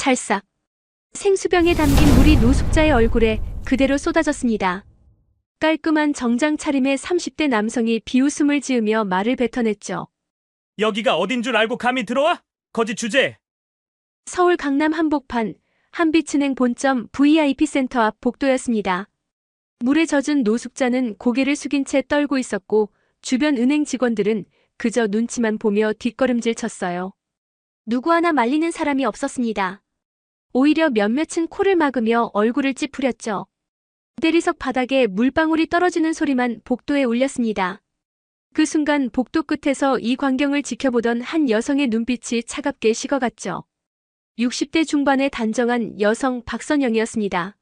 찰싹. 생수병에 담긴 물이 노숙자의 얼굴에 그대로 쏟아졌습니다. 깔끔한 정장 차림의 30대 남성이 비웃음을 지으며 말을 뱉어냈죠. 여기가 어딘 줄 알고 감히 들어와? 거짓 주제. 서울 강남 한복판 한빛은행 본점 VIP 센터 앞 복도였습니다. 물에 젖은 노숙자는 고개를 숙인 채 떨고 있었고 주변 은행 직원들은 그저 눈치만 보며 뒷걸음질 쳤어요. 누구 하나 말리는 사람이 없었습니다. 오히려 몇몇은 코를 막으며 얼굴을 찌푸렸죠. 대리석 바닥에 물방울이 떨어지는 소리만 복도에 울렸습니다. 그 순간 복도 끝에서 이 광경을 지켜보던 한 여성의 눈빛이 차갑게 식어갔죠. 60대 중반의 단정한 여성 박선영이었습니다.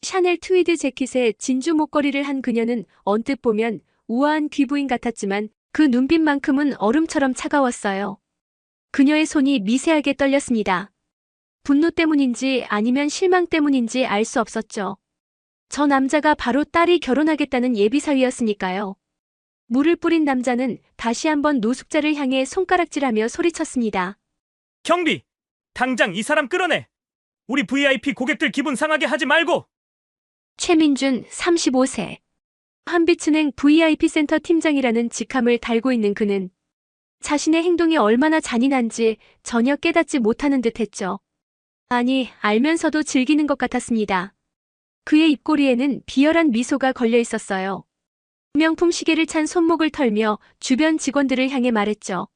샤넬 트위드 재킷에 진주 목걸이를 한 그녀는 언뜻 보면 우아한 귀부인 같았지만 그 눈빛만큼은 얼음처럼 차가웠어요. 그녀의 손이 미세하게 떨렸습니다. 분노 때문인지 아니면 실망 때문인지 알 수 없었죠. 저 남자가 바로 딸이 결혼하겠다는 예비사위였으니까요. 물을 뿌린 남자는 다시 한번 노숙자를 향해 손가락질하며 소리쳤습니다. 경비! 당장 이 사람 끌어내! 우리 VIP 고객들 기분 상하게 하지 말고! 최민준 35세. 한빛은행 VIP 센터 팀장이라는 직함을 달고 있는 그는 자신의 행동이 얼마나 잔인한지 전혀 깨닫지 못하는 듯했죠. 아니, 알면서도 즐기는 것 같았습니다. 그의 입꼬리에는 비열한 미소가 걸려 있었어요. 명품 시계를 찬 손목을 털며 주변 직원들을 향해 말했죠.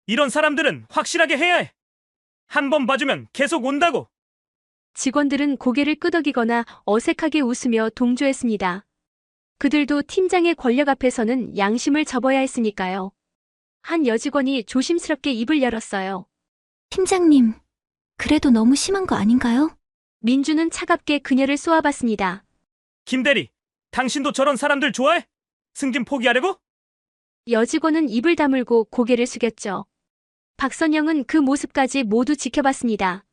이런 사람들은 확실하게 해야 해! 한 번 봐주면 계속 온다고! 직원들은 고개를 끄덕이거나 어색하게 웃으며 동조했습니다. 그들도 팀장의 권력 앞에서는 양심을 접어야 했으니까요. 한 여직원이 조심스럽게 입을 열었어요. 팀장님, 그래도 너무 심한 거 아닌가요? 민주는 차갑게 그녀를 쏘아봤습니다. 김대리, 당신도 저런 사람들 좋아해? 승진 포기하려고? 여직원은 입을 다물고 고개를 숙였죠. 박선영은 그 모습까지 모두 지켜봤습니다.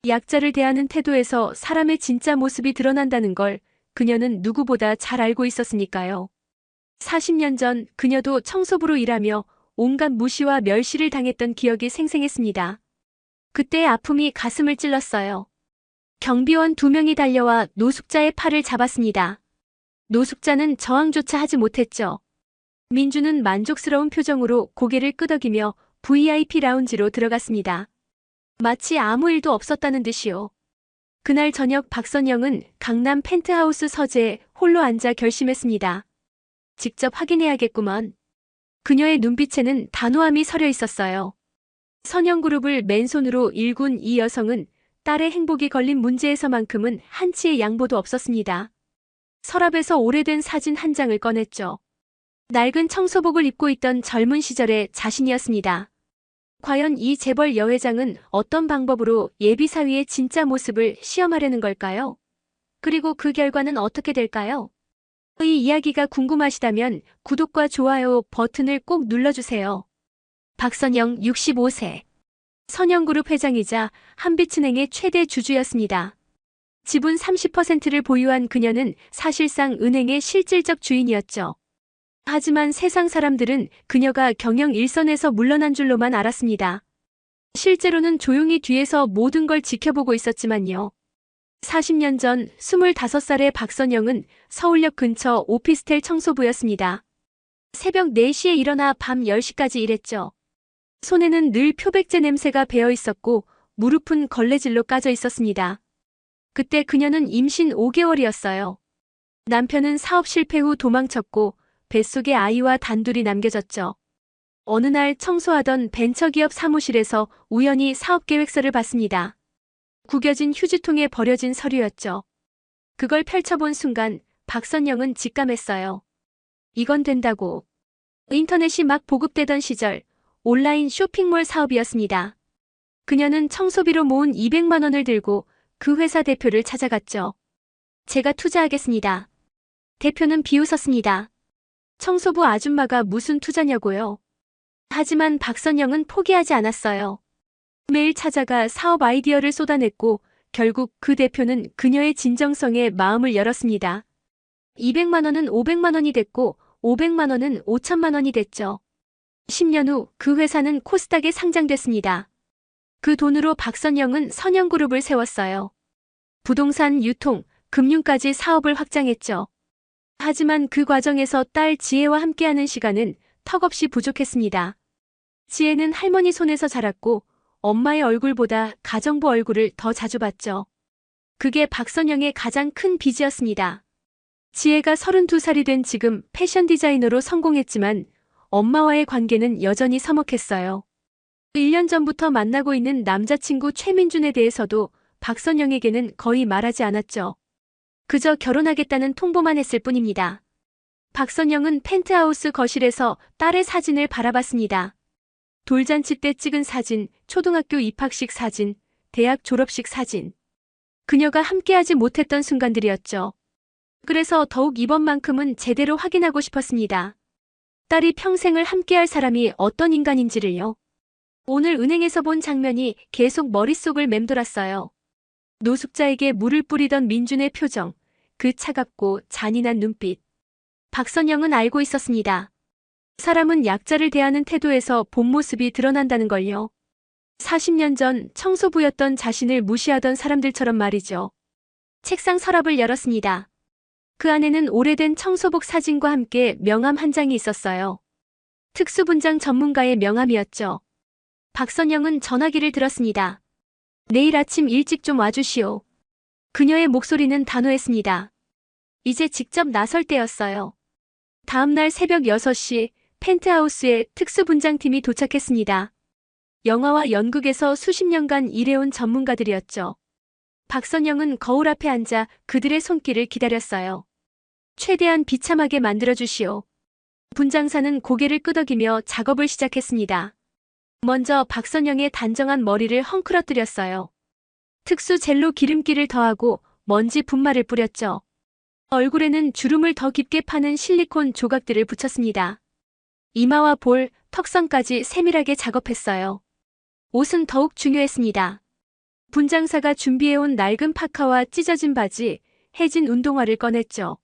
약자를 대하는 태도에서 사람의 진짜 모습이 드러난다는 걸 그녀는 누구보다 잘 알고 있었으니까요. 40년 전 그녀도 청소부로 일하며 온갖 무시와 멸시를 당했던 기억이 생생했습니다. 그때의 아픔이 가슴을 찔렀어요. 경비원 2명이 달려와 노숙자의 팔을 잡았습니다. 노숙자는 저항조차 하지 못했죠. 민주는 만족스러운 표정으로 고개를 끄덕이며 VIP 라운지로 들어갔습니다. 마치 아무 일도 없었다는 듯이요. 그날 저녁 박선영은 강남 펜트하우스 서재에 홀로 앉아 결심했습니다. 직접 확인해야겠구먼. 그녀의 눈빛에는 단호함이 서려 있었어요. 선영그룹을 맨손으로 일군 이 여성은 딸의 행복이 걸린 문제에서만큼은 한치의 양보도 없었습니다. 서랍에서 오래된 사진 한 장을 꺼냈죠. 낡은 청소복을 입고 있던 젊은 시절의 자신이었습니다. 과연 이 재벌 여회장은 어떤 방법으로 예비사위의 진짜 모습을 시험하려는 걸까요? 그리고 그 결과는 어떻게 될까요? 이 이야기가 궁금하시다면 구독과 좋아요 버튼을 꼭 눌러주세요. 박선영 65세. 선영그룹 회장이자 한빛은행의 최대 주주였습니다. 지분 30%를 보유한 그녀는 사실상 은행의 실질적 주인이었죠. 하지만 세상 사람들은 그녀가 경영 일선에서 물러난 줄로만 알았습니다. 실제로는 조용히 뒤에서 모든 걸 지켜보고 있었지만요. 40년 전 25살의 박선영은 서울역 근처 오피스텔 청소부였습니다. 새벽 4시에 일어나 밤 10시까지 일했죠. 손에는 늘 표백제 냄새가 배어 있었고 무릎은 걸레질로 까져 있었습니다. 그때 그녀는 임신 5개월이었어요. 남편은 사업 실패 후 도망쳤고 뱃속에 아이와 단둘이 남겨졌죠. 어느 날 청소하던 벤처기업 사무실에서 우연히 사업계획서를 봤습니다. 구겨진 휴지통에 버려진 서류였죠. 그걸 펼쳐본 순간 박선영은 직감했어요. 이건 된다고. 인터넷이 막 보급되던 시절 온라인 쇼핑몰 사업이었습니다. 그녀는 청소비로 모은 200만 원을 들고 그 회사 대표를 찾아갔죠. 제가 투자하겠습니다. 대표는 비웃었습니다. 청소부 아줌마가 무슨 투자냐고요. 하지만 박선영은 포기하지 않았어요. 매일 찾아가 사업 아이디어를 쏟아냈고 결국 그 대표는 그녀의 진정성에 마음을 열었습니다. 200만 원은 500만 원이 됐고 500만 원은 5천만 원이 됐죠. 10년 후 그 회사는 코스닥에 상장됐습니다. 그 돈으로 박선영은 선영그룹을 세웠어요. 부동산, 유통, 금융까지 사업을 확장했죠. 하지만 그 과정에서 딸 지혜와 함께하는 시간은 턱없이 부족했습니다. 지혜는 할머니 손에서 자랐고 엄마의 얼굴보다 가정부 얼굴을 더 자주 봤죠. 그게 박선영의 가장 큰 빚이었습니다. 지혜가 32살이 된 지금 패션 디자이너로 성공했지만 엄마와의 관계는 여전히 서먹했어요. 1년 전부터 만나고 있는 남자친구 최민준에 대해서도 박선영에게는 거의 말하지 않았죠. 그저 결혼하겠다는 통보만 했을 뿐입니다. 박선영은 펜트하우스 거실에서 딸의 사진을 바라봤습니다. 돌잔치 때 찍은 사진, 초등학교 입학식 사진, 대학 졸업식 사진. 그녀가 함께하지 못했던 순간들이었죠. 그래서 더욱 이번만큼은 제대로 확인하고 싶었습니다. 딸이 평생을 함께할 사람이 어떤 인간인지를요. 오늘 은행에서 본 장면이 계속 머릿속을 맴돌았어요. 노숙자에게 물을 뿌리던 민준의 표정, 그 차갑고 잔인한 눈빛. 박선영은 알고 있었습니다. 사람은 약자를 대하는 태도에서 본 모습이 드러난다는 걸요. 40년 전 청소부였던 자신을 무시하던 사람들처럼 말이죠. 책상 서랍을 열었습니다. 그 안에는 오래된 청소복 사진과 함께 명함 한 장이 있었어요. 특수분장 전문가의 명함이었죠. 박선영은 전화기를 들었습니다. 내일 아침 일찍 좀 와주시오. 그녀의 목소리는 단호했습니다. 이제 직접 나설 때였어요. 다음날 새벽 6시 펜트하우스에 특수분장팀이 도착했습니다. 영화와 연극에서 수십 년간 일해온 전문가들이었죠. 박선영은 거울 앞에 앉아 그들의 손길을 기다렸어요. 최대한 비참하게 만들어주시오. 분장사는 고개를 끄덕이며 작업을 시작했습니다. 먼저 박선영의 단정한 머리를 헝클어뜨렸어요. 특수 젤로 기름기를 더하고 먼지 분말을 뿌렸죠. 얼굴에는 주름을 더 깊게 파는 실리콘 조각들을 붙였습니다. 이마와 볼, 턱선까지 세밀하게 작업했어요. 옷은 더욱 중요했습니다. 분장사가 준비해온 낡은 파카와 찢어진 바지, 해진 운동화를 꺼냈죠.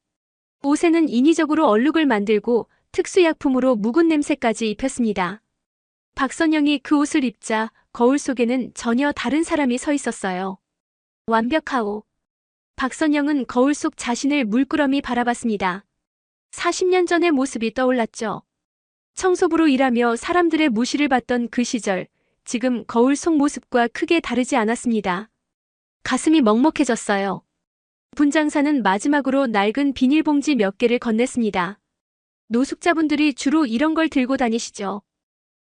옷에는 인위적으로 얼룩을 만들고 특수약품으로 묵은 냄새까지 입혔습니다. 박선영이 그 옷을 입자 거울 속에는 전혀 다른 사람이 서 있었어요. 완벽하오. 박선영은 거울 속 자신을 물끄러미 바라봤습니다. 40년 전의 모습이 떠올랐죠. 청소부로 일하며 사람들의 무시를 받던 그 시절, 지금 거울 속 모습과 크게 다르지 않았습니다. 가슴이 먹먹해졌어요. 분장사는 마지막으로 낡은 비닐봉지 몇 개를 건넸습니다. 노숙자분들이 주로 이런 걸 들고 다니시죠.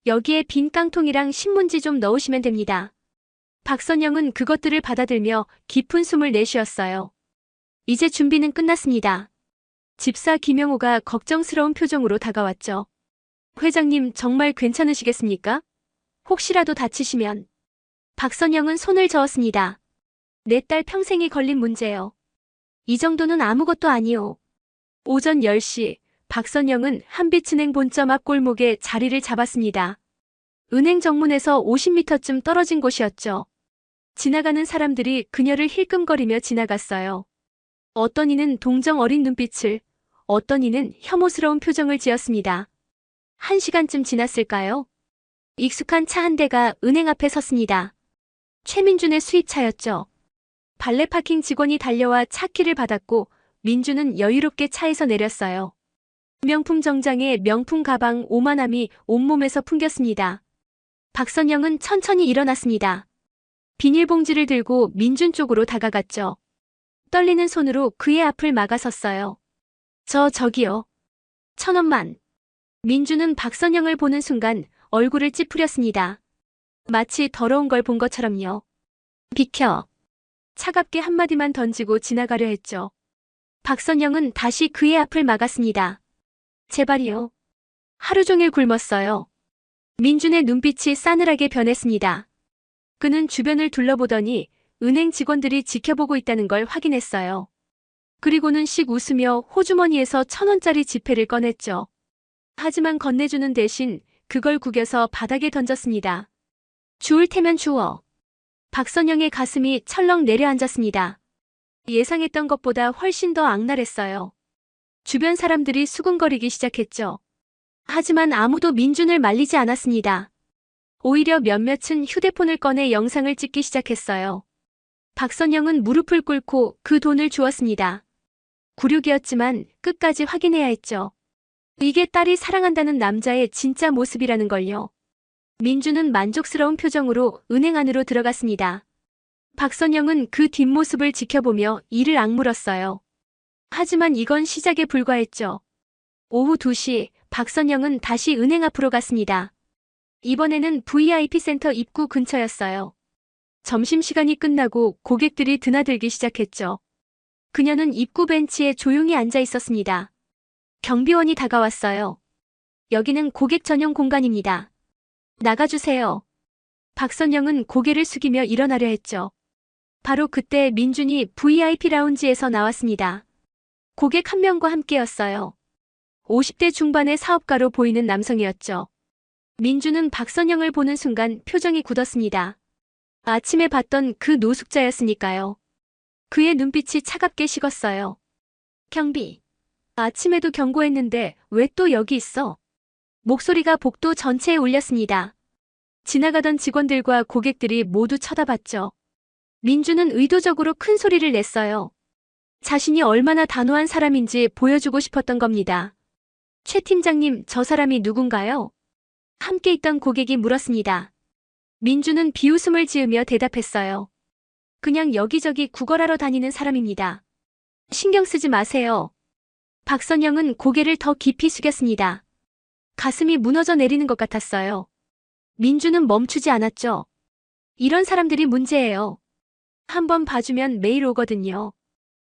여기에 빈 깡통이랑 신문지 좀 넣으시면 됩니다. 박선영은 그것들을 받아들며 깊은 숨을 내쉬었어요. 이제 준비는 끝났습니다. 집사 김영호가 걱정스러운 표정으로 다가왔죠. 회장님 정말 괜찮으시겠습니까? 혹시라도 다치시면. 박선영은 손을 저었습니다. 내 딸 평생이 걸린 문제요. 이 정도는 아무것도 아니오. 오전 10시 박선영은 한빛은행 본점 앞 골목에 자리를 잡았습니다. 은행 정문에서 50m쯤 떨어진 곳이었죠. 지나가는 사람들이 그녀를 힐끔거리며 지나갔어요. 어떤 이는 동정 어린 눈빛을, 어떤 이는 혐오스러운 표정을 지었습니다. 1시간쯤 지났을까요? 익숙한 차 한 대가 은행 앞에 섰습니다. 최민준의 수입차였죠. 발레 파킹 직원이 달려와 차 키를 받았고 민준은 여유롭게 차에서 내렸어요. 명품 정장에 명품 가방 오만함이 온몸에서 풍겼습니다. 박선영은 천천히 일어났습니다. 비닐봉지를 들고 민준 쪽으로 다가갔죠. 떨리는 손으로 그의 앞을 막아섰어요. 저기요. 1,000원만. 민준은 박선영을 보는 순간 얼굴을 찌푸렸습니다. 마치 더러운 걸 본 것처럼요. 비켜. 차갑게 한마디만 던지고 지나가려 했죠. 박선영은 다시 그의 앞을 막았습니다. 제발이요. 하루 종일 굶었어요. 민준의 눈빛이 싸늘하게 변했습니다. 그는 주변을 둘러보더니 은행 직원들이 지켜보고 있다는 걸 확인했어요. 그리고는 씩 웃으며 호주머니에서 1,000원짜리 지폐를 꺼냈죠. 하지만 건네주는 대신 그걸 구겨서 바닥에 던졌습니다. 주울 테면 주워. 박선영의 가슴이 철렁 내려앉았습니다. 예상했던 것보다 훨씬 더 악랄했어요. 주변 사람들이 수군거리기 시작했죠. 하지만 아무도 민준을 말리지 않았습니다. 오히려 몇몇은 휴대폰을 꺼내 영상을 찍기 시작했어요. 박선영은 무릎을 꿇고 그 돈을 주었습니다. 굴욕이었지만 끝까지 확인해야 했죠. 이게 딸이 사랑한다는 남자의 진짜 모습이라는 걸요. 민주는 만족스러운 표정으로 은행 안으로 들어갔습니다. 박선영은 그 뒷모습을 지켜보며 이를 악물었어요. 하지만 이건 시작에 불과했죠. 오후 2시 박선영은 다시 은행 앞으로 갔습니다. 이번에는 VIP 센터 입구 근처였어요. 점심시간이 끝나고 고객들이 드나들기 시작했죠. 그녀는 입구 벤치에 조용히 앉아 있었습니다. 경비원이 다가왔어요. 여기는 고객 전용 공간입니다. 나가주세요. 박선영은 고개를 숙이며 일어나려 했죠. 바로 그때 민준이 VIP 라운지에서 나왔습니다. 고객 한 명과 함께였어요. 50대 중반의 사업가로 보이는 남성이었죠. 민준은 박선영을 보는 순간 표정이 굳었습니다. 아침에 봤던 그 노숙자였으니까요. 그의 눈빛이 차갑게 식었어요. 경비. 아침에도 경고했는데 왜 또 여기 있어? 목소리가 복도 전체에 울렸습니다. 지나가던 직원들과 고객들이 모두 쳐다봤죠. 민준은 의도적으로 큰 소리를 냈어요. 자신이 얼마나 단호한 사람인지 보여주고 싶었던 겁니다. 최 팀장님, 저 사람이 누군가요? 함께 있던 고객이 물었습니다. 민준은 비웃음을 지으며 대답했어요. 그냥 여기저기 구걸하러 다니는 사람입니다. 신경 쓰지 마세요. 박선영은 고개를 더 깊이 숙였습니다. 가슴이 무너져 내리는 것 같았어요. 민준은 멈추지 않았죠. 이런 사람들이 문제예요. 한번 봐주면 매일 오거든요.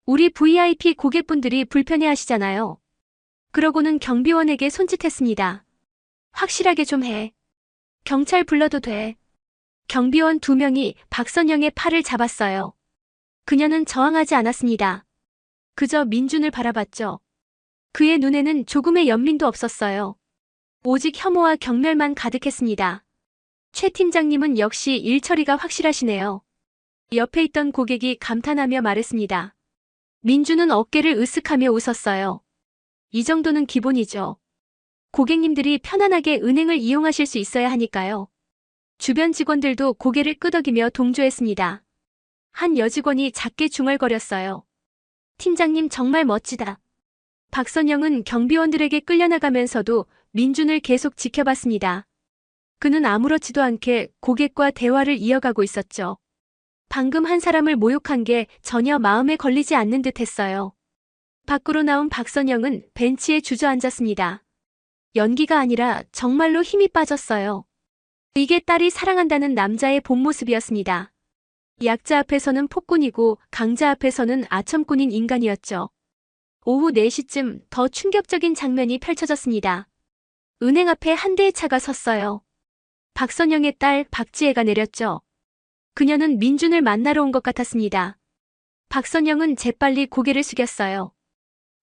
우리 VIP 고객분들이 불편해하시잖아요. 그러고는 경비원에게 손짓했습니다. 확실하게 좀 해. 경찰 불러도 돼. 경비원 2명이 박선영의 팔을 잡았어요. 그녀는 저항하지 않았습니다. 그저 민준을 바라봤죠. 그의 눈에는 조금의 연민도 없었어요. 오직 혐오와 경멸만 가득했습니다. 최 팀장님은 역시 일 처리가 확실하시네요. 옆에 있던 고객이 감탄하며 말했습니다. 민준은 어깨를 으쓱하며 웃었어요. 이 정도는 기본이죠. 고객님들이 편안하게 은행을 이용하실 수 있어야 하니까요. 주변 직원들도 고개를 끄덕이며 동조했습니다. 한 여직원이 작게 중얼거렸어요. 팀장님 정말 멋지다. 박선영은 경비원들에게 끌려나가면서도 민준을 계속 지켜봤습니다. 그는 아무렇지도 않게 고객과 대화를 이어가고 있었죠. 방금 한 사람을 모욕한 게 전혀 마음에 걸리지 않는 듯 했어요. 밖으로 나온 박선영은 벤치에 주저앉았습니다. 연기가 아니라 정말로 힘이 빠졌어요. 이게 딸이 사랑한다는 남자의 본 모습이었습니다. 약자 앞에서는 폭군이고 강자 앞에서는 아첨꾼인 인간이었죠. 오후 4시쯤 더 충격적인 장면이 펼쳐졌습니다. 은행 앞에 한 대의 차가 섰어요. 박선영의 딸 박지혜가 내렸죠. 그녀는 민준을 만나러 온 것 같았습니다. 박선영은 재빨리 고개를 숙였어요.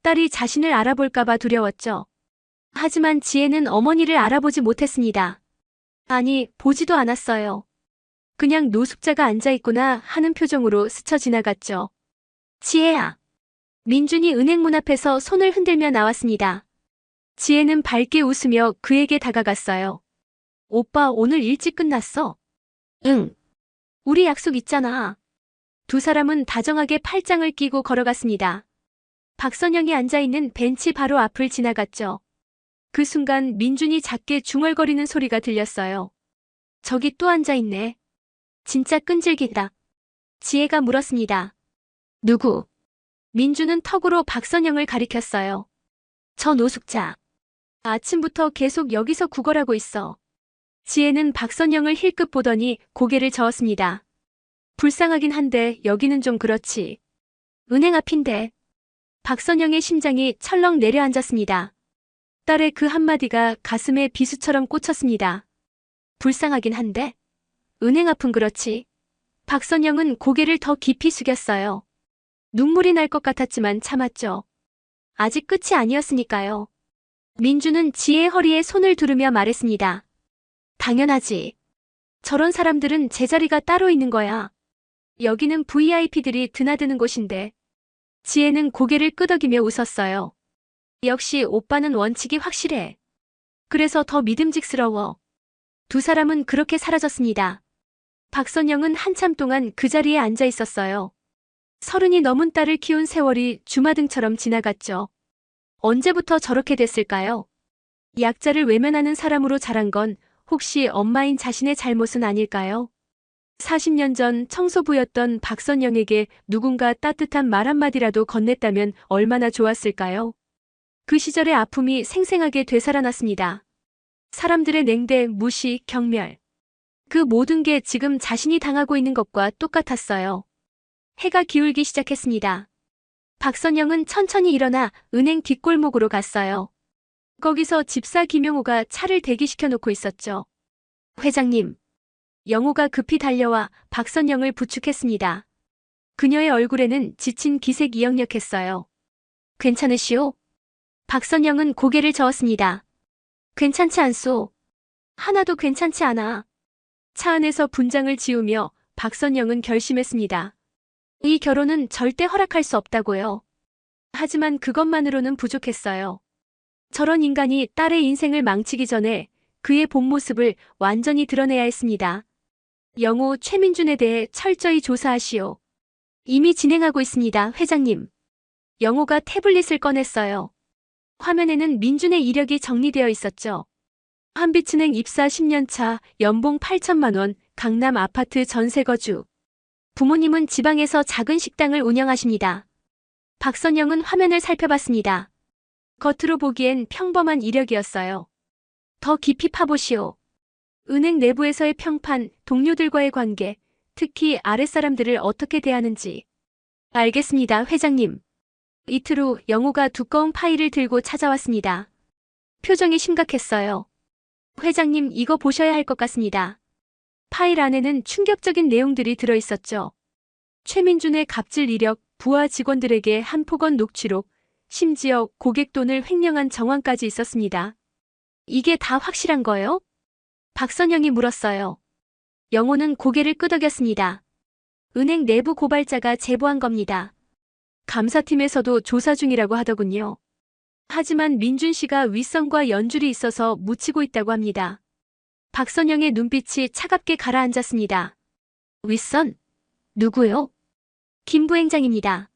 딸이 자신을 알아볼까봐 두려웠죠. 하지만 지혜는 어머니를 알아보지 못했습니다. 아니, 보지도 않았어요. 그냥 노숙자가 앉아있구나 하는 표정으로 스쳐 지나갔죠. 지혜야. 민준이 은행 문 앞에서 손을 흔들며 나왔습니다. 지혜는 밝게 웃으며 그에게 다가갔어요. 오빠 오늘 일찍 끝났어? 응. 우리 약속 있잖아. 두 사람은 다정하게 팔짱을 끼고 걸어갔습니다. 박선영이 앉아있는 벤치 바로 앞을 지나갔죠. 그 순간 민준이 작게 중얼거리는 소리가 들렸어요. 저기 또 앉아있네. 진짜 끈질기다. 지혜가 물었습니다. 누구? 민준은 턱으로 박선영을 가리켰어요. 저 노숙자. 아침부터 계속 여기서 구걸하고 있어. 지혜는 박선영을 힐끗 보더니 고개를 저었습니다. 불쌍하긴 한데 여기는 좀 그렇지. 은행 앞인데. 박선영의 심장이 철렁 내려앉았습니다. 딸의 그 한마디가 가슴에 비수처럼 꽂혔습니다. 불쌍하긴 한데? 은행 앞은 그렇지. 박선영은 고개를 더 깊이 숙였어요. 눈물이 날 것 같았지만 참았죠. 아직 끝이 아니었으니까요. 민주는 지혜의 허리에 손을 두르며 말했습니다. 당연하지. 저런 사람들은 제자리가 따로 있는 거야. 여기는 VIP들이 드나드는 곳인데. 지혜는 고개를 끄덕이며 웃었어요. 역시 오빠는 원칙이 확실해. 그래서 더 믿음직스러워. 두 사람은 그렇게 사라졌습니다. 박선영은 한참 동안 그 자리에 앉아 있었어요. 30이 넘은 딸을 키운 세월이 주마등처럼 지나갔죠. 언제부터 저렇게 됐을까요? 약자를 외면하는 사람으로 자란 건 혹시 엄마인 자신의 잘못은 아닐까요? 40년 전 청소부였던 박선영에게 누군가 따뜻한 말 한마디라도 건넸다면 얼마나 좋았을까요? 그 시절의 아픔이 생생하게 되살아났습니다. 사람들의 냉대, 무시, 경멸. 그 모든 게 지금 자신이 당하고 있는 것과 똑같았어요. 해가 기울기 시작했습니다. 박선영은 천천히 일어나 은행 뒷골목으로 갔어요. 거기서 집사 김영호가 차를 대기시켜 놓고 있었죠. 회장님. 영호가 급히 달려와 박선영을 부축했습니다. 그녀의 얼굴에는 지친 기색이 역력했어요. 괜찮으시오? 박선영은 고개를 저었습니다. 괜찮지 않소. 하나도 괜찮지 않아. 차 안에서 분장을 지우며 박선영은 결심했습니다. 이 결혼은 절대 허락할 수 없다고요. 하지만 그것만으로는 부족했어요. 저런 인간이 딸의 인생을 망치기 전에 그의 본 모습을 완전히 드러내야 했습니다. 영호 최민준에 대해 철저히 조사하시오. 이미 진행하고 있습니다, 회장님. 영호가 태블릿을 꺼냈어요. 화면에는 민준의 이력이 정리되어 있었죠. 한빛은행 입사 10년 차, 연봉 8천만 원, 강남 아파트 전세 거주. 부모님은 지방에서 작은 식당을 운영하십니다. 박선영은 화면을 살펴봤습니다. 겉으로 보기엔 평범한 이력이었어요. 더 깊이 파보시오. 은행 내부에서의 평판, 동료들과의 관계, 특히 아랫사람들을 어떻게 대하는지. 알겠습니다, 회장님. 이틀 후 영호가 두꺼운 파일을 들고 찾아왔습니다. 표정이 심각했어요. 회장님, 이거 보셔야 할 것 같습니다. 파일 안에는 충격적인 내용들이 들어있었죠. 최민준의 갑질 이력, 부하 직원들에게 한 폭언 녹취록, 심지어 고객 돈을 횡령한 정황까지 있었습니다. 이게 다 확실한 거요? 박선영이 물었어요. 영호는 고개를 끄덕였습니다. 은행 내부 고발자가 제보한 겁니다. 감사팀에서도 조사 중이라고 하더군요. 하지만 민준 씨가 윗선과 연줄이 있어서 묻히고 있다고 합니다. 박선영의 눈빛이 차갑게 가라앉았습니다. 윗선? 누구요? 김 부행장입니다.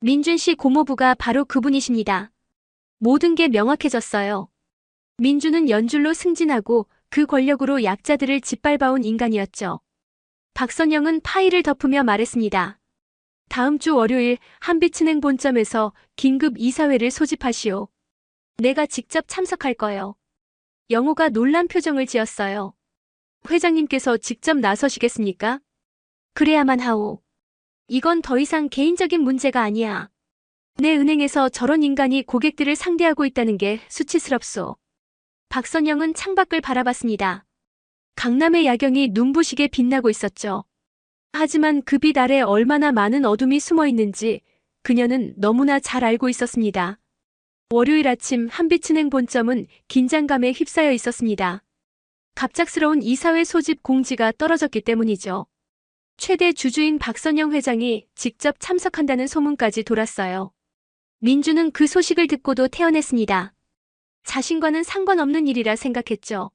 민준 씨 고모부가 바로 그분이십니다. 모든 게 명확해졌어요. 민준은 연줄로 승진하고 그 권력으로 약자들을 짓밟아온 인간이었죠. 박선영은 파일을 덮으며 말했습니다. 다음 주 월요일 한빛은행 본점에서 긴급 이사회를 소집하시오. 내가 직접 참석할 거요. 영호가 놀란 표정을 지었어요. 회장님께서 직접 나서시겠습니까? 그래야만 하오. 이건 더 이상 개인적인 문제가 아니야. 내 은행에서 저런 인간이 고객들을 상대하고 있다는 게 수치스럽소. 박선영은 창밖을 바라봤습니다. 강남의 야경이 눈부시게 빛나고 있었죠. 하지만 그 빛 아래 얼마나 많은 어둠이 숨어 있는지 그녀는 너무나 잘 알고 있었습니다. 월요일 아침 한빛은행 본점은 긴장감에 휩싸여 있었습니다. 갑작스러운 이사회 소집 공지가 떨어졌기 때문이죠. 최대 주주인 박선영 회장이 직접 참석한다는 소문까지 돌았어요. 민주는 그 소식을 듣고도 태어났습니다. 자신과는 상관없는 일이라 생각했죠.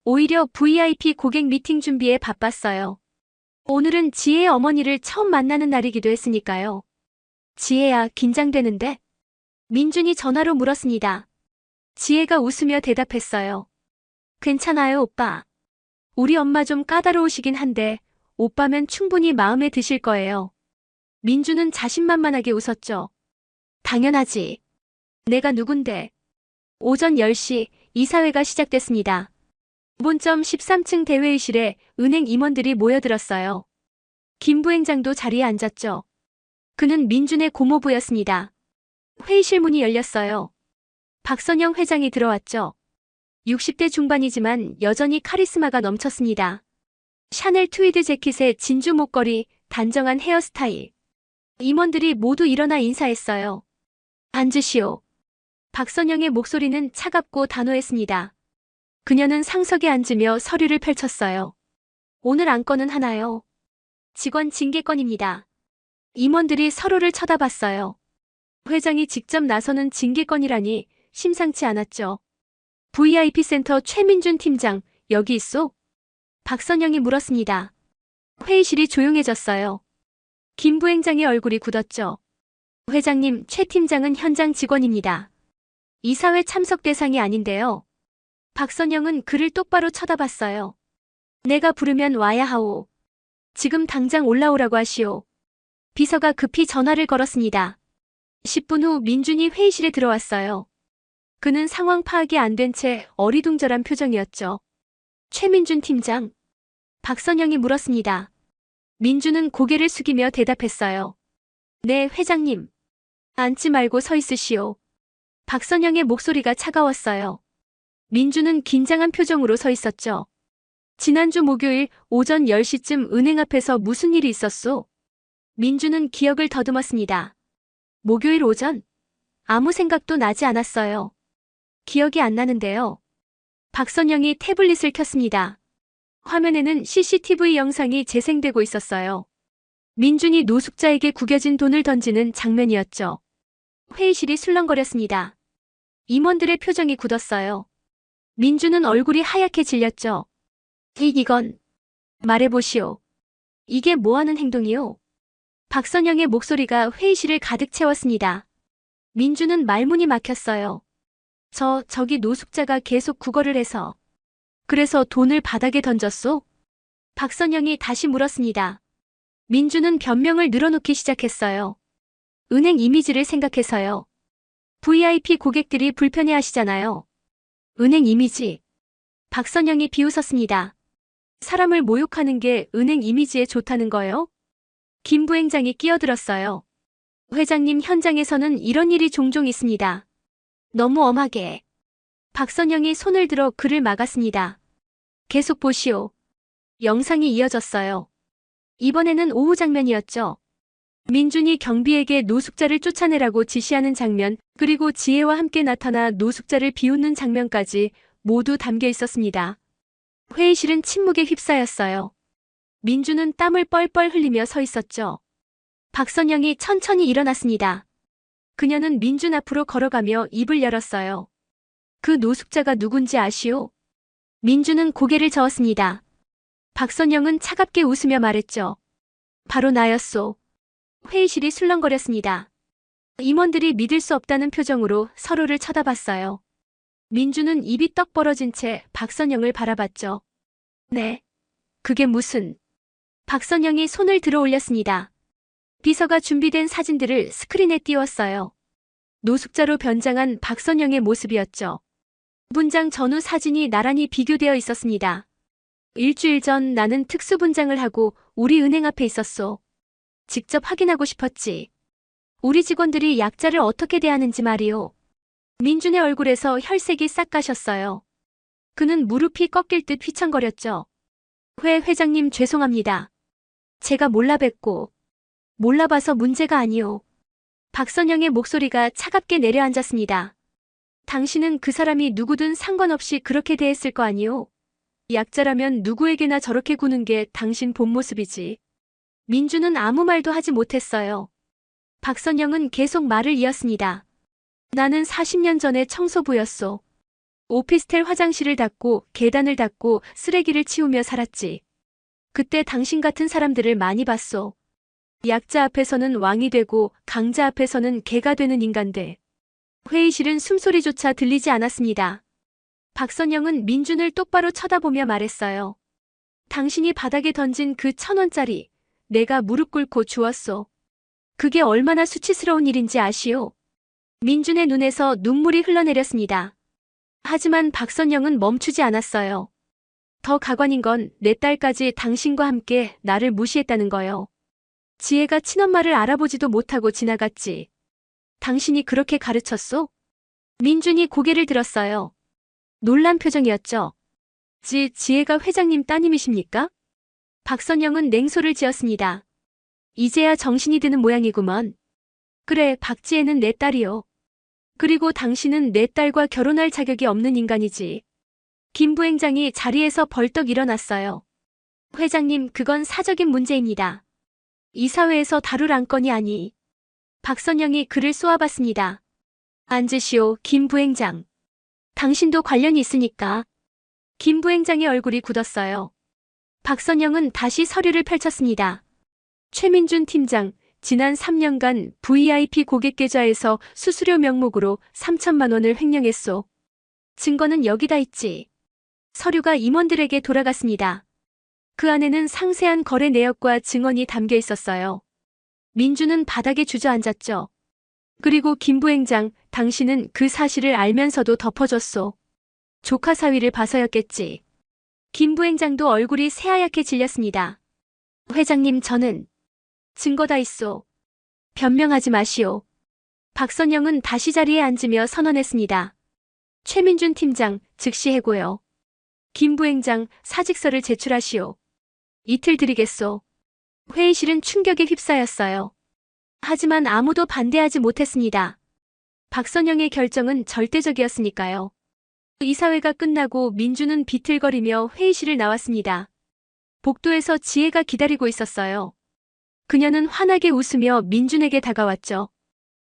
오히려 VIP 고객 미팅 준비에 바빴어요. 오늘은 지혜의 어머니를 처음 만나는 날이기도 했으니까요. 지혜야, 긴장되는데? 민준이 전화로 물었습니다. 지혜가 웃으며 대답했어요. 괜찮아요, 오빠. 우리 엄마 좀 까다로우시긴 한데 오빠면 충분히 마음에 드실 거예요. 민준은 자신만만하게 웃었죠. 당연하지. 내가 누군데. 오전 10시 이사회가 시작됐습니다. 본점 13층 대회의실에 은행 임원들이 모여들었어요. 김 부행장도 자리에 앉았죠. 그는 민준의 고모부였습니다. 회의실 문이 열렸어요. 박선영 회장이 들어왔죠. 60대 중반이지만 여전히 카리스마가 넘쳤습니다. 샤넬 트위드 재킷에 진주 목걸이, 단정한 헤어스타일. 임원들이 모두 일어나 인사했어요. 앉으시오. 박선영의 목소리는 차갑고 단호했습니다. 그녀는 상석에 앉으며 서류를 펼쳤어요. 오늘 안건은 하나요. 직원 징계건입니다. 임원들이 서로를 쳐다봤어요. 회장이 직접 나서는 징계건이라니 심상치 않았죠. VIP 센터 최민준 팀장, 여기 있소? 박선영이 물었습니다. 회의실이 조용해졌어요. 김 부행장의 얼굴이 굳었죠. 회장님, 최 팀장은 현장 직원입니다. 이사회 참석 대상이 아닌데요. 박선영은 그를 똑바로 쳐다봤어요. 내가 부르면 와야 하오. 지금 당장 올라오라고 하시오. 비서가 급히 전화를 걸었습니다. 10분 후 민준이 회의실에 들어왔어요. 그는 상황 파악이 안 된 채 어리둥절한 표정이었죠. 최민준 팀장. 박선영이 물었습니다. 민준은 고개를 숙이며 대답했어요. 네, 회장님. 앉지 말고 서 있으시오. 박선영의 목소리가 차가웠어요. 민준은 긴장한 표정으로 서 있었죠. 지난주 목요일 오전 10시쯤 은행 앞에서 무슨 일이 있었소? 민준은 기억을 더듬었습니다. 목요일 오전? 아무 생각도 나지 않았어요. 기억이 안 나는데요. 박선영이 태블릿을 켰습니다. 화면에는 CCTV 영상이 재생되고 있었어요. 민준이 노숙자에게 구겨진 돈을 던지는 장면이었죠. 회의실이 술렁거렸습니다. 임원들의 표정이 굳었어요. 민준은 얼굴이 하얗게 질렸죠. 이건 말해보시오. 이게 뭐하는 행동이오? 박선영의 목소리가 회의실을 가득 채웠습니다. 민준은 말문이 막혔어요. 저기 노숙자가 계속 구걸을 해서. 그래서 돈을 바닥에 던졌소? 박선영이 다시 물었습니다. 민준은 변명을 늘어놓기 시작했어요. 은행 이미지를 생각해서요. VIP 고객들이 불편해하시잖아요. 은행 이미지. 박선영이 비웃었습니다. 사람을 모욕하는 게 은행 이미지에 좋다는 거요? 김 부행장이 끼어들었어요. 회장님, 현장에서는 이런 일이 종종 있습니다. 너무 엄하게. 박선영이 손을 들어 그를 막았습니다. 계속 보시오. 영상이 이어졌어요. 이번에는 오후 장면이었죠. 민준이 경비에게 노숙자를 쫓아내라고 지시하는 장면, 그리고 지혜와 함께 나타나 노숙자를 비웃는 장면까지 모두 담겨 있었습니다. 회의실은 침묵에 휩싸였어요. 민준은 땀을 뻘뻘 흘리며 서 있었죠. 박선영이 천천히 일어났습니다. 그녀는 민준 앞으로 걸어가며 입을 열었어요. 그 노숙자가 누군지 아시오? 민준은 고개를 저었습니다. 박선영은 차갑게 웃으며 말했죠. 바로 나였소. 회의실이 술렁거렸습니다. 임원들이 믿을 수 없다는 표정으로 서로를 쳐다봤어요. 민준은 입이 떡 벌어진 채 박선영을 바라봤죠. 네. 그게 무슨... 박선영이 손을 들어 올렸습니다. 비서가 준비된 사진들을 스크린에 띄웠어요. 노숙자로 변장한 박선영의 모습이었죠. 분장 전후 사진이 나란히 비교되어 있었습니다. 일주일 전 나는 특수분장을 하고 우리 은행 앞에 있었소. 직접 확인하고 싶었지. 우리 직원들이 약자를 어떻게 대하는지 말이오. 민준의 얼굴에서 혈색이 싹 가셨어요. 그는 무릎이 꺾일 듯 휘청거렸죠. 회장님, 죄송합니다. 제가 몰라 뵙고. 몰라봐서 문제가 아니오. 박선영의 목소리가 차갑게 내려앉았습니다. 당신은 그 사람이 누구든 상관없이 그렇게 대했을 거 아니오. 약자라면 누구에게나 저렇게 구는 게 당신 본 모습이지. 민준은 아무 말도 하지 못했어요. 박선영은 계속 말을 이었습니다. 나는 40년 전에 청소부였소. 오피스텔 화장실을 닦고 계단을 닦고 쓰레기를 치우며 살았지. 그때 당신 같은 사람들을 많이 봤소. 약자 앞에서는 왕이 되고 강자 앞에서는 개가 되는 인간들. 회의실은 숨소리조차 들리지 않았습니다. 박선영은 민준을 똑바로 쳐다보며 말했어요. 당신이 바닥에 던진 그 1,000원짜리 내가 무릎 꿇고 주었소. 그게 얼마나 수치스러운 일인지 아시오? 민준의 눈에서 눈물이 흘러내렸습니다. 하지만 박선영은 멈추지 않았어요. 더 가관인 건 내 딸까지 당신과 함께 나를 무시했다는 거요. 지혜가 친엄마를 알아보지도 못하고 지나갔지. 당신이 그렇게 가르쳤소? 민준이 고개를 들었어요. 놀란 표정이었죠. 지혜가 회장님 따님이십니까? 박선영은 냉소를 지었습니다. 이제야 정신이 드는 모양이구먼. 그래, 박지혜는 내 딸이요. 그리고 당신은 내 딸과 결혼할 자격이 없는 인간이지. 김 부행장이 자리에서 벌떡 일어났어요. 회장님, 그건 사적인 문제입니다. 이 사회에서 다룰 안건이 아니. 박선영이 그를 쏘아봤습니다. 앉으시오, 김 부행장. 당신도 관련이 있으니까. 김 부행장의 얼굴이 굳었어요. 박선영은 다시 서류를 펼쳤습니다. 최민준 팀장, 지난 3년간 VIP 고객 계좌에서 수수료 명목으로 3천만 원을 횡령했소. 증거는 여기다 있지. 서류가 임원들에게 돌아갔습니다. 그 안에는 상세한 거래 내역과 증언이 담겨 있었어요. 민주는 바닥에 주저앉았죠. 그리고 김 부행장, 당신은 그 사실을 알면서도 덮어줬소. 조카 사위를 봐서였겠지. 김 부행장도 얼굴이 새하얗게 질렸습니다. 회장님, 저는 증거 다 있소. 변명하지 마시오. 박선영은 다시 자리에 앉으며 선언했습니다. 최민준 팀장, 즉시 해고요. 김 부행장, 사직서를 제출하시오. 이틀 드리겠소. 회의실은 충격에 휩싸였어요. 하지만 아무도 반대하지 못했습니다. 박선영의 결정은 절대적이었으니까요. 이사회가 끝나고 민주는 비틀거리며 회의실을 나왔습니다. 복도에서 지혜가 기다리고 있었어요. 그녀는 환하게 웃으며 민준에게 다가왔죠.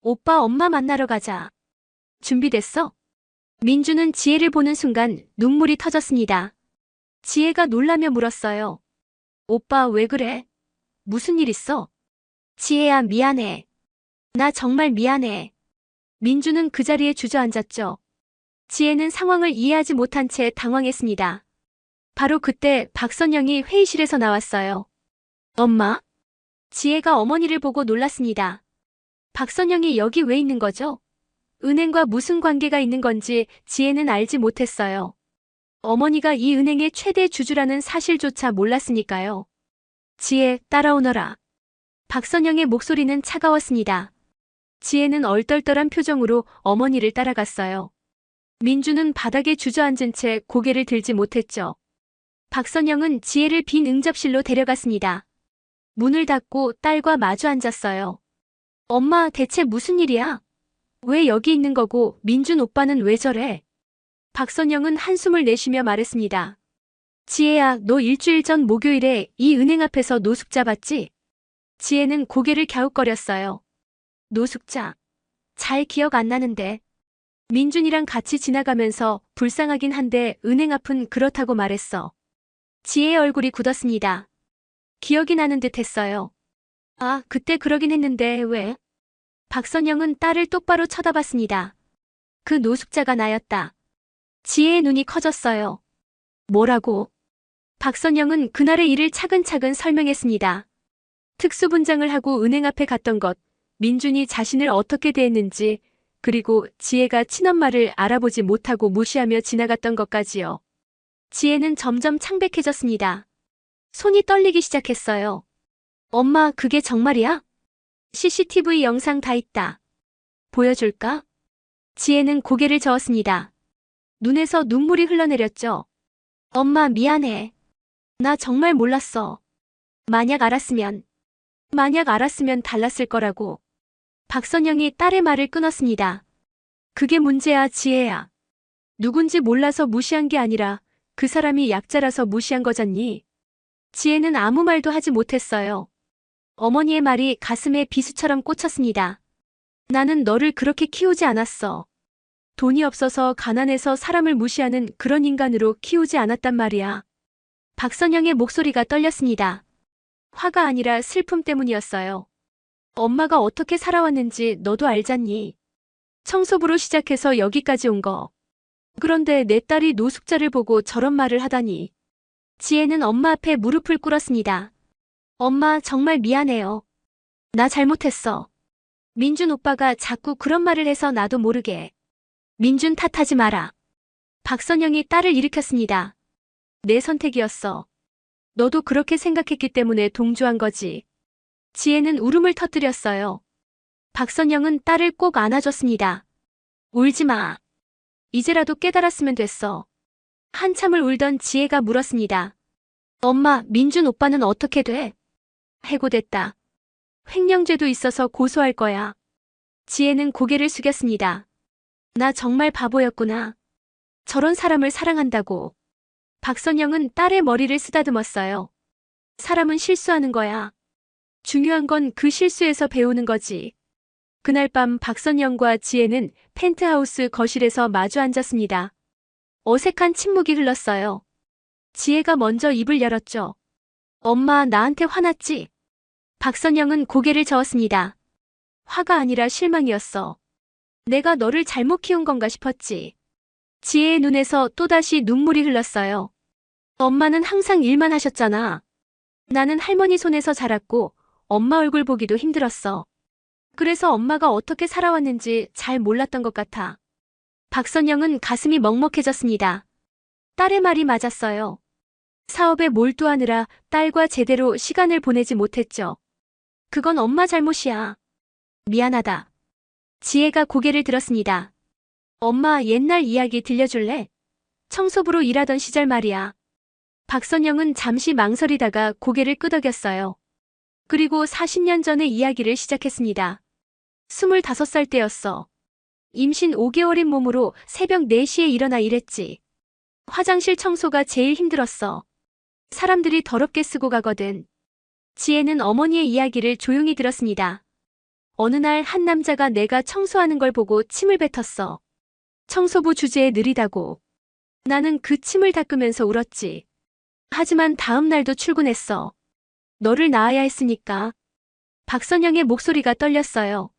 오빠, 엄마 만나러 가자. 준비됐어? 민준은 지혜를 보는 순간 눈물이 터졌습니다. 지혜가 놀라며 물었어요. 오빠, 왜 그래? 무슨 일 있어? 지혜야, 미안해. 나 정말 미안해. 민주는 그 자리에 주저앉았죠. 지혜는 상황을 이해하지 못한 채 당황했습니다. 바로 그때 박선영이 회의실에서 나왔어요. 엄마? 지혜가 어머니를 보고 놀랐습니다. 박선영이 여기 왜 있는 거죠? 은행과 무슨 관계가 있는 건지 지혜는 알지 못했어요. 어머니가 이 은행의 최대 주주라는 사실조차 몰랐으니까요. 지혜, 따라오너라. 박선영의 목소리는 차가웠습니다. 지혜는 얼떨떨한 표정으로 어머니를 따라갔어요. 민주는 바닥에 주저앉은 채 고개를 들지 못했죠. 박선영은 지혜를 빈 응접실로 데려갔습니다. 문을 닫고 딸과 마주 앉았어요. 엄마, 대체 무슨 일이야? 왜 여기 있는 거고 민준 오빠는 왜 저래? 박선영은 한숨을 내쉬며 말했습니다. 지혜야, 너 일주일 전 목요일에 이 은행 앞에서 노숙자 봤지? 지혜는 고개를 갸웃거렸어요. 노숙자? 잘 기억 안 나는데. 민준이랑 같이 지나가면서 불쌍하긴 한데 은행 앞은 그렇다고 말했어. 지혜의 얼굴이 굳었습니다. 기억이 나는 듯 했어요. 아, 그때 그러긴 했는데 왜? 박선영은 딸을 똑바로 쳐다봤습니다. 그 노숙자가 나였다. 지혜의 눈이 커졌어요. 뭐라고? 박선영은 그날의 일을 차근차근 설명했습니다. 특수분장을 하고 은행 앞에 갔던 것, 민준이 자신을 어떻게 대했는지, 그리고 지혜가 친엄마를 알아보지 못하고 무시하며 지나갔던 것까지요. 지혜는 점점 창백해졌습니다. 손이 떨리기 시작했어요. 엄마, 그게 정말이야? CCTV 영상 다 있다. 보여줄까? 지혜는 고개를 저었습니다. 눈에서 눈물이 흘러내렸죠. 엄마, 미안해. 나 정말 몰랐어. 만약 알았으면 달랐을 거라고. 박선영이 딸의 말을 끊었습니다. 그게 문제야, 지혜야. 누군지 몰라서 무시한 게 아니라 그 사람이 약자라서 무시한 거잖니. 지혜는 아무 말도 하지 못했어요. 어머니의 말이 가슴에 비수처럼 꽂혔습니다. 나는 너를 그렇게 키우지 않았어. 돈이 없어서 가난해서 사람을 무시하는 그런 인간으로 키우지 않았단 말이야. 박선영의 목소리가 떨렸습니다. 화가 아니라 슬픔 때문이었어요. 엄마가 어떻게 살아왔는지 너도 알잖니. 청소부로 시작해서 여기까지 온 거. 그런데 내 딸이 노숙자를 보고 저런 말을 하다니. 지혜는 엄마 앞에 무릎을 꿇었습니다. 엄마, 정말 미안해요. 나 잘못했어. 민준 오빠가 자꾸 그런 말을 해서 나도 모르게. 민준 탓하지 마라. 박선영이 딸을 일으켰습니다. 내 선택이었어. 너도 그렇게 생각했기 때문에 동조한 거지. 지혜는 울음을 터뜨렸어요. 박선영은 딸을 꼭 안아줬습니다. 울지 마. 이제라도 깨달았으면 됐어. 한참을 울던 지혜가 물었습니다. 엄마, 민준 오빠는 어떻게 돼? 해고됐다. 횡령죄도 있어서 고소할 거야. 지혜는 고개를 숙였습니다. 나 정말 바보였구나. 저런 사람을 사랑한다고. 박선영은 딸의 머리를 쓰다듬었어요. 사람은 실수하는 거야. 중요한 건 그 실수에서 배우는 거지. 그날 밤 박선영과 지혜는 펜트하우스 거실에서 마주 앉았습니다. 어색한 침묵이 흘렀어요. 지혜가 먼저 입을 열었죠. 엄마, 나한테 화났지? 박선영은 고개를 저었습니다. 화가 아니라 실망이었어. 내가 너를 잘못 키운 건가 싶었지. 지혜의 눈에서 또다시 눈물이 흘렀어요. 엄마는 항상 일만 하셨잖아. 나는 할머니 손에서 자랐고 엄마 얼굴 보기도 힘들었어. 그래서 엄마가 어떻게 살아왔는지 잘 몰랐던 것 같아. 박선영은 가슴이 먹먹해졌습니다. 딸의 말이 맞았어요. 사업에 몰두하느라 딸과 제대로 시간을 보내지 못했죠. 그건 엄마 잘못이야. 미안하다. 지혜가 고개를 들었습니다. 엄마, 옛날 이야기 들려줄래? 청소부로 일하던 시절 말이야. 박선영은 잠시 망설이다가 고개를 끄덕였어요. 그리고 40년 전의 이야기를 시작했습니다. 25살 때였어. 임신 5개월인 몸으로 새벽 4시에 일어나 일했지. 화장실 청소가 제일 힘들었어. 사람들이 더럽게 쓰고 가거든. 지혜는 어머니의 이야기를 조용히 들었습니다. 어느 날 한 남자가 내가 청소하는 걸 보고 침을 뱉었어. 청소부 주제에 느리다고. 나는 그 침을 닦으면서 울었지. 하지만 다음 날도 출근했어. 너를 낳아야 했으니까. 박선영의 목소리가 떨렸어요.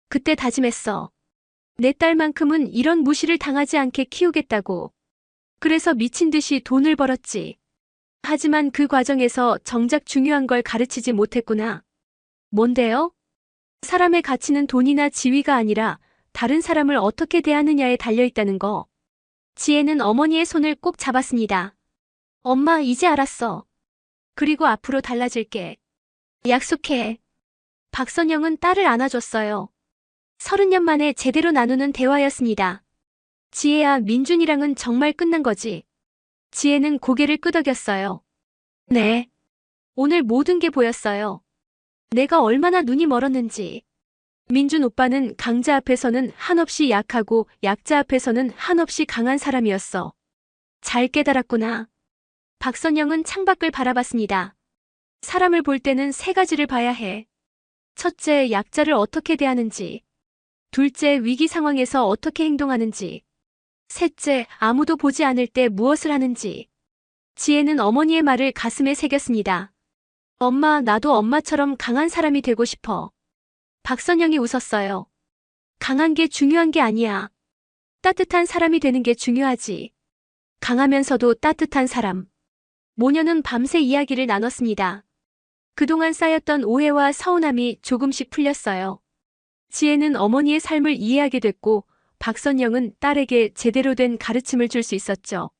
그때 다짐했어. 내 딸만큼은 이런 무시를 당하지 않게 키우겠다고. 그래서 미친 듯이 돈을 벌었지. 하지만 그 과정에서 정작 중요한 걸 가르치지 못했구나. 뭔데요? 사람의 가치는 돈이나 지위가 아니라 다른 사람을 어떻게 대하느냐에 달려있다는 거. 지혜는 어머니의 손을 꼭 잡았습니다. 엄마, 이제 알았어. 그리고 앞으로 달라질게. 약속해. 박선영은 딸을 안아줬어요. 30년 만에 제대로 나누는 대화였습니다. 지혜야, 민준이랑은 정말 끝난 거지? 지혜는 고개를 끄덕였어요. 네. 오늘 모든 게 보였어요. 내가 얼마나 눈이 멀었는지. 민준 오빠는 강자 앞에서는 한없이 약하고 약자 앞에서는 한없이 강한 사람이었어. 잘 깨달았구나. 박선영은 창밖을 바라봤습니다. 사람을 볼 때는 3가지를 봐야 해. 첫째, 약자를 어떻게 대하는지. 둘째, 위기 상황에서 어떻게 행동하는지. 셋째, 아무도 보지 않을 때 무엇을 하는지. 지혜는 어머니의 말을 가슴에 새겼습니다. 엄마, 나도 엄마처럼 강한 사람이 되고 싶어. 박선영이 웃었어요. 강한 게 중요한 게 아니야. 따뜻한 사람이 되는 게 중요하지. 강하면서도 따뜻한 사람. 모녀는 밤새 이야기를 나눴습니다. 그동안 쌓였던 오해와 서운함이 조금씩 풀렸어요. 지혜는 어머니의 삶을 이해하게 됐고 박선영은 딸에게 제대로 된 가르침을 줄 수 있었죠.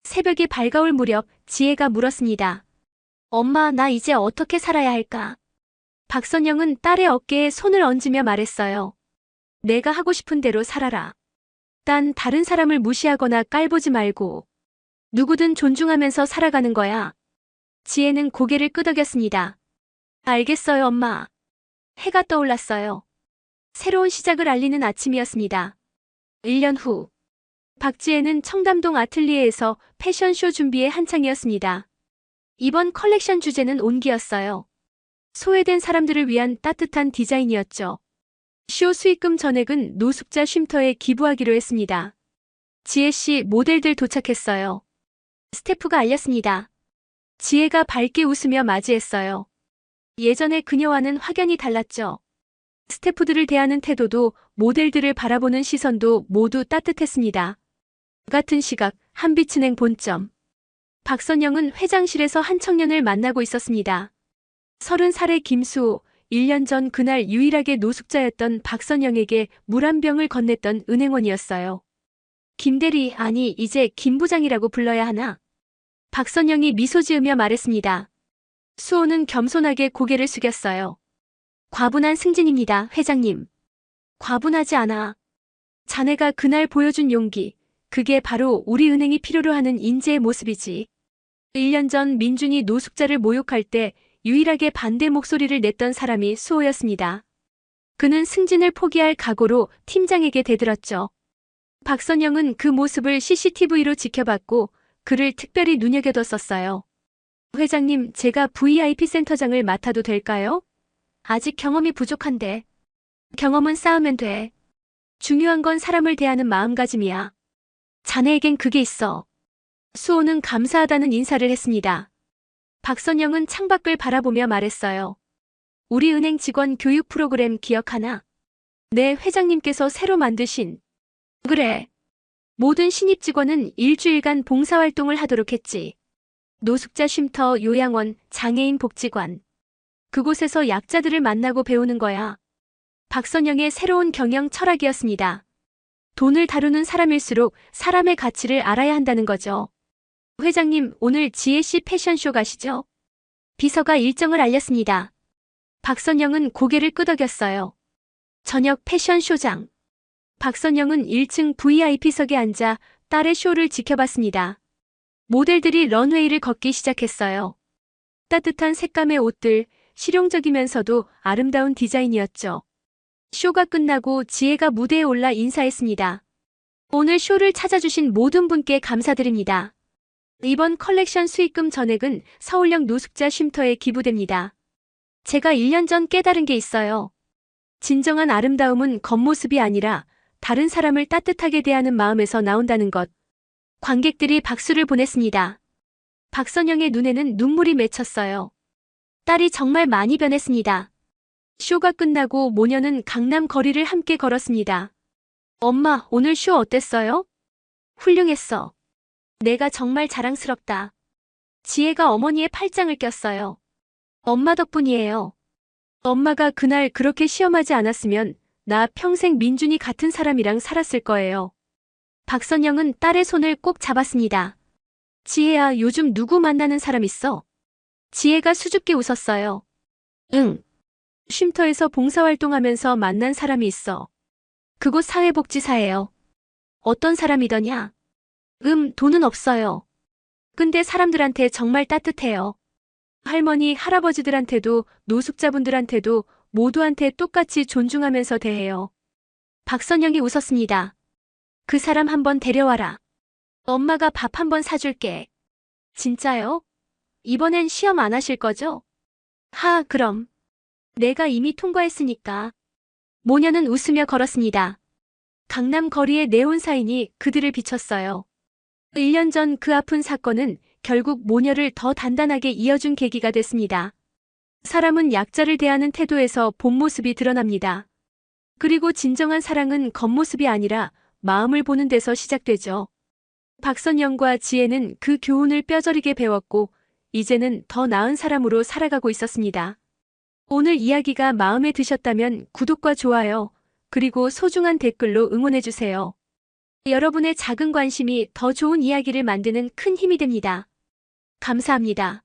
새벽이 밝아올 무렵 지혜가 물었습니다. 엄마, 나 이제 어떻게 살아야 할까? 박선영은 딸의 어깨에 손을 얹으며 말했어요. 내가 하고 싶은 대로 살아라. 딴 다른 사람을 무시하거나 깔보지 말고 누구든 존중하면서 살아가는 거야. 지혜는 고개를 끄덕였습니다. 알겠어요, 엄마. 해가 떠올랐어요. 새로운 시작을 알리는 아침이었습니다. 1년 후, 박지혜는 청담동 아틀리에에서 패션쇼 준비에 한창이었습니다. 이번 컬렉션 주제는 온기였어요. 소외된 사람들을 위한 따뜻한 디자인이었죠. 쇼 수익금 전액은 노숙자 쉼터에 기부하기로 했습니다. 지혜 씨, 모델들 도착했어요. 스태프가 알렸습니다. 지혜가 밝게 웃으며 맞이했어요. 예전에 그녀와는 확연히 달랐죠. 스태프들을 대하는 태도도 모델들을 바라보는 시선도 모두 따뜻했습니다. 같은 시각, 한빛은행 본점. 박선영은 회장실에서 한 청년을 만나고 있었습니다. 30살의 김수호, 1년 전 그날 유일하게 노숙자였던 박선영에게 물 한 병을 건넸던 은행원이었어요. 김대리, 아니 이제 김 부장이라고 불러야 하나? 박선영이 미소 지으며 말했습니다. 수호는 겸손하게 고개를 숙였어요. 과분한 승진입니다, 회장님. 과분하지 않아. 자네가 그날 보여준 용기, 그게 바로 우리 은행이 필요로 하는 인재의 모습이지. 1년 전 민준이 노숙자를 모욕할 때 유일하게 반대 목소리를 냈던 사람이 수호였습니다. 그는 승진을 포기할 각오로 팀장에게 대들었죠. 박선영은 그 모습을 CCTV로 지켜봤고 그를 특별히 눈여겨뒀었어요. 회장님, 제가 VIP 센터장을 맡아도 될까요? 아직 경험이 부족한데. 경험은 쌓으면 돼. 중요한 건 사람을 대하는 마음가짐이야. 자네에겐 그게 있어. 수호는 감사하다는 인사를 했습니다. 박선영은 창밖을 바라보며 말했어요. 우리 은행 직원 교육 프로그램 기억하나? 네, 회장님께서 새로 만드신. 그래. 모든 신입 직원은 일주일간 봉사활동을 하도록 했지. 노숙자 쉼터, 요양원, 장애인 복지관. 그곳에서 약자들을 만나고 배우는 거야. 박선영의 새로운 경영 철학이었습니다. 돈을 다루는 사람일수록 사람의 가치를 알아야 한다는 거죠. 회장님, 오늘 지혜씨 패션쇼 가시죠? 비서가 일정을 알렸습니다. 박선영은 고개를 끄덕였어요. 저녁 패션쇼장. 박선영은 1층 VIP석에 앉아 딸의 쇼를 지켜봤습니다. 모델들이 런웨이를 걷기 시작했어요. 따뜻한 색감의 옷들, 실용적이면서도 아름다운 디자인이었죠. 쇼가 끝나고 지혜가 무대에 올라 인사했습니다. 오늘 쇼를 찾아주신 모든 분께 감사드립니다. 이번 컬렉션 수익금 전액은 서울역 노숙자 쉼터에 기부됩니다. 제가 1년 전 깨달은 게 있어요. 진정한 아름다움은 겉모습이 아니라 다른 사람을 따뜻하게 대하는 마음에서 나온다는 것. 관객들이 박수를 보냈습니다. 박선영의 눈에는 눈물이 맺혔어요. 딸이 정말 많이 변했습니다. 쇼가 끝나고 모녀는 강남 거리를 함께 걸었습니다. 엄마, 오늘 쇼 어땠어요? 훌륭했어. 내가 정말 자랑스럽다. 지혜가 어머니의 팔짱을 꼈어요. 엄마 덕분이에요. 엄마가 그날 그렇게 시험하지 않았으면 나 평생 민준이 같은 사람이랑 살았을 거예요. 박선영은 딸의 손을 꼭 잡았습니다. 지혜야, 요즘 누구 만나는 사람 있어? 지혜가 수줍게 웃었어요. 응. 쉼터에서 봉사활동하면서 만난 사람이 있어. 그곳 사회복지사예요. 어떤 사람이더냐? 돈은 없어요. 근데 사람들한테 정말 따뜻해요. 할머니, 할아버지들한테도 노숙자분들한테도 모두한테 똑같이 존중하면서 대해요. 박선영이 웃었습니다. 그 사람 한번 데려와라. 엄마가 밥 한번 사줄게. 진짜요? 이번엔 시험 안 하실 거죠? 그럼. 내가 이미 통과했으니까. 모녀는 웃으며 걸었습니다. 강남 거리의 네온 사인이 그들을 비췄어요. 1년 전 그 아픈 사건은 결국 모녀를 더 단단하게 이어준 계기가 됐습니다. 사람은 약자를 대하는 태도에서 본 모습이 드러납니다. 그리고 진정한 사랑은 겉모습이 아니라 마음을 보는 데서 시작되죠. 박선영과 지혜는 그 교훈을 뼈저리게 배웠고 이제는 더 나은 사람으로 살아가고 있었습니다. 오늘 이야기가 마음에 드셨다면 구독과 좋아요, 그리고 소중한 댓글로 응원해주세요. 여러분의 작은 관심이 더 좋은 이야기를 만드는 큰 힘이 됩니다. 감사합니다.